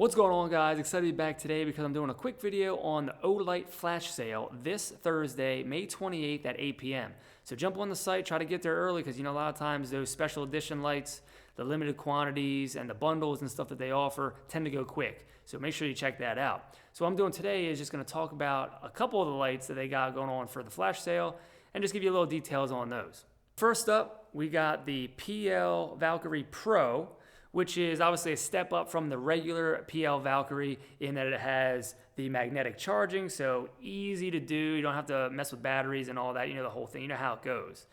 What's going on, guys? Excited to be back today because I'm doing a quick video on the Olight flash sale this Thursday, May 28th at 8 p.m. So jump on the site, try to get there early because, you know, a lot of times those special edition lights, the limited quantities and the bundles and stuff that they offer tend to go quick. So make sure you check that out. So what I'm doing today is just going to talk about a couple of the lights that they got going on for the flash sale and just give you a little details on those. First up, we got the Pl Valkyrie Pro, which is obviously a step up from the regular Pl Valkyrie in that it has the magnetic charging, so easy to do. You don't have to mess with batteries and all that. You know the whole thing. You know how it goes.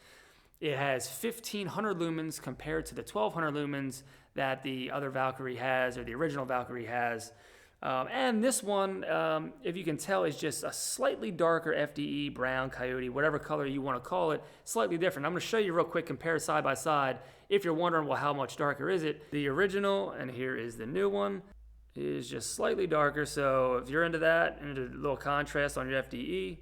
It has 1,500 lumens compared to the 1,200 lumens that the other Valkyrie has, or the original Valkyrie has. And this one, if you can tell, is just a slightly darker FDE, brown, coyote, whatever color you want to call it, slightly different. I'm going to show you real quick, compare side by side. If you're wondering, well, how much darker is it? The original, and here is the new one, is just slightly darker. So if you're into that, into a little contrast on your FDE,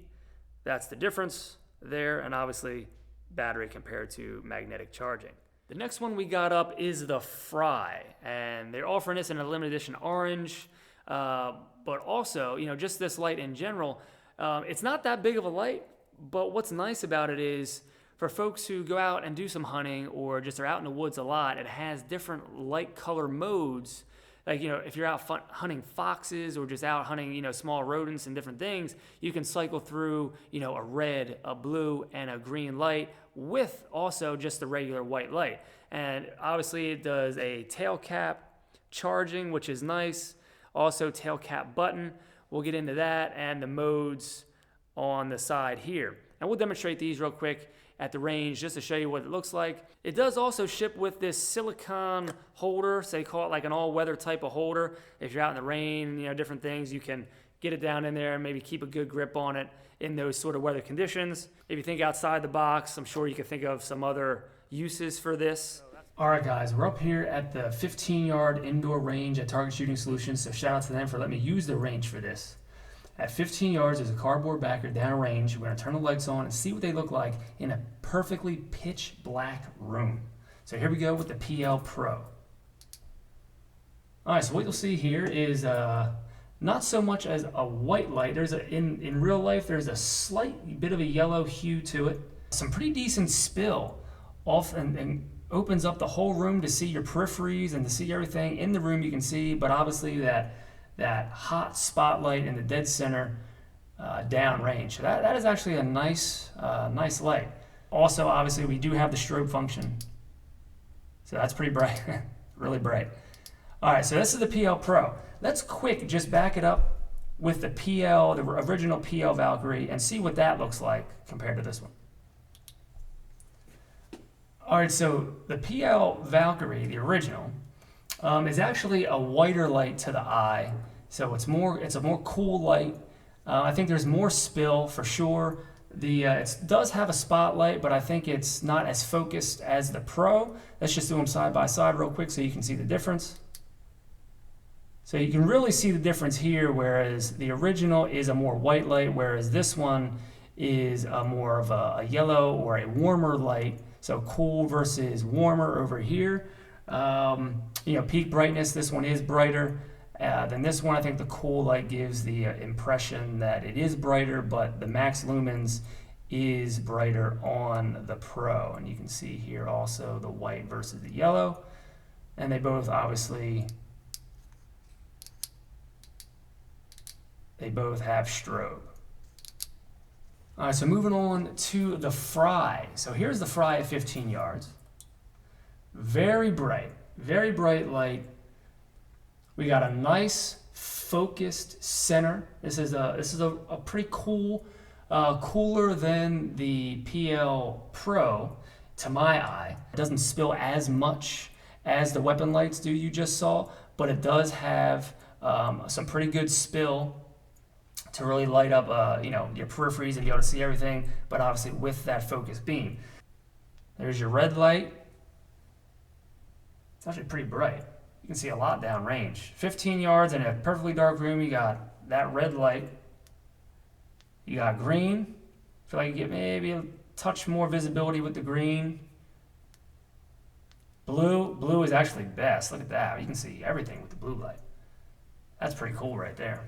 that's the difference there. And obviously, battery compared to magnetic charging. The next one we got up is the Freyr, and they're offering this in a limited edition orange. But also, you know, just this light in general, it's not that big of a light, but what's nice about it is for folks who go out and do some hunting or just are out in the woods a lot, it has different light color modes. Like, you know, if you're out hunting foxes or just out hunting, you know, small rodents and different things, you can cycle through, you know, a red, a blue, and a green light with also just the regular white light. And obviously it does a tail cap charging, which is nice. Also tail cap button, we'll get into that, and the modes on the side here. And we'll demonstrate these real quick at the range just to show you what it looks like. It does also ship with this silicone holder, so they call it like an all-weather type of holder. If you're out in the rain, you know, different things, you can get it down in there and maybe keep a good grip on it in those sort of weather conditions. If you think outside the box, I'm sure you can think of some other uses for this. All right, guys, we're up here at the 15-yard indoor range at Target Shooting Solutions, so shout out to them for letting me use the range for this. At 15 yards, there's a cardboard backer downrange. We're going to turn the lights on and see what they look like in a perfectly pitch black room. So here we go with the PL Pro. All right, so what you'll see here is not so much as a white light. There's in real life, there's a slight bit of a yellow hue to it. Some pretty decent spill off and opens up the whole room to see your peripheries and to see everything in the room you can see, but obviously that hot spotlight in the dead center downrange. So that is actually a nice light. Also, obviously, we do have the strobe function. So that's pretty bright, really bright. All right, so this is the PL Pro. Let's just back it up with the original PL Valkyrie, and see what that looks like compared to this one. All right, so the PL Valkyrie, the original, is actually a whiter light to the eye. So it's a more cool light. I think there's more spill for sure. It does have a spotlight, but I think it's not as focused as the Pro. Let's just do them side by side real quick so you can see the difference. So you can really see the difference here, whereas the original is a more white light, whereas this one is more of a yellow or a warmer light. So cool versus warmer over here. You know, peak brightness, this one is brighter than this one. I think the cool light gives the impression that it is brighter, but the max lumens is brighter on the Pro. And you can see here also the white versus the yellow. And they both obviously, have strobe. All right, so moving on to the Freyr. So here's the Freyr at 15 yards. Very bright light. We got a nice focused center. This is a pretty cool, cooler than the PL Pro to my eye. It doesn't spill as much as the weapon lights do you just saw, but it does have some pretty good spill to really light up you know, your peripheries and be able to see everything, but obviously with that focused beam. There's your red light. It's actually pretty bright. You can see a lot downrange. 15 yards in a perfectly dark room, you got that red light. You got green. I feel like you get maybe a touch more visibility with the green. Blue is actually best. Look at that. You can see everything with the blue light. That's pretty cool right there.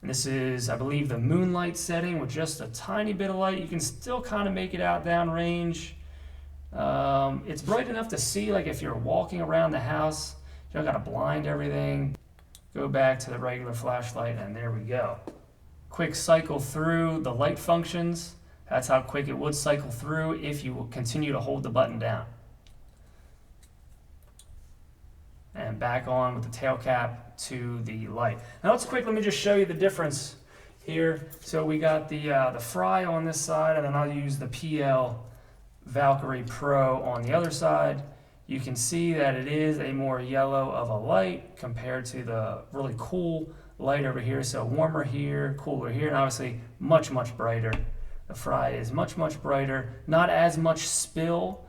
And this is, I believe, the moonlight setting with just a tiny bit of light. You can still kind of make it out downrange. It's bright enough to see, like if you're walking around the house. You don't got to blind everything. Go back to the regular flashlight, and there we go. Quick cycle through the light functions. That's how quick it would cycle through if you continue to hold the button down. And back on with the tail cap to the light. Now let's quick, let me just show you the difference here. So we got the Freyr on this side, and then I'll use the PL Valkyrie Pro on the other side. You can see that it is a more yellow of a light compared to the really cool light over here. So warmer here, cooler here, and obviously much, much brighter. The Freyr is much, much brighter. Not as much spill.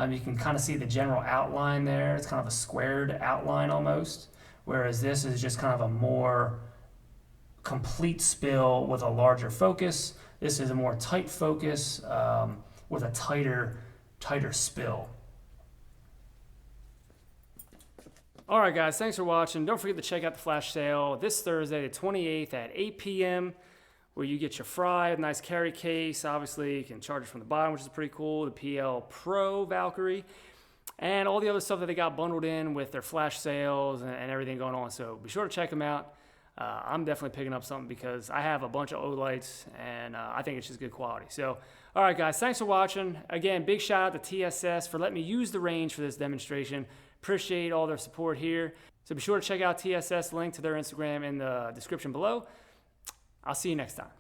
You can kind of see the general outline there. It's kind of a squared outline almost. Whereas this is just kind of a more complete spill with a larger focus. This is a more tight focus with a tighter spill. All right, guys, thanks for watching. Don't forget to check out the flash sale this Thursday, the 28th at 8 p.m., where you get your Freyr, nice carry case. Obviously, you can charge it from the bottom, which is pretty cool. The PL Pro Valkyrie, and all the other stuff that they got bundled in with their flash sales and everything going on. So be sure to check them out. I'm definitely picking up something because I have a bunch of Olights, and I think it's just good quality. So, all right, guys, thanks for watching. Again, big shout out to TSS for letting me use the range for this demonstration. Appreciate all their support here. So be sure to check out TSS, link to their Instagram in the description below. I'll see you next time.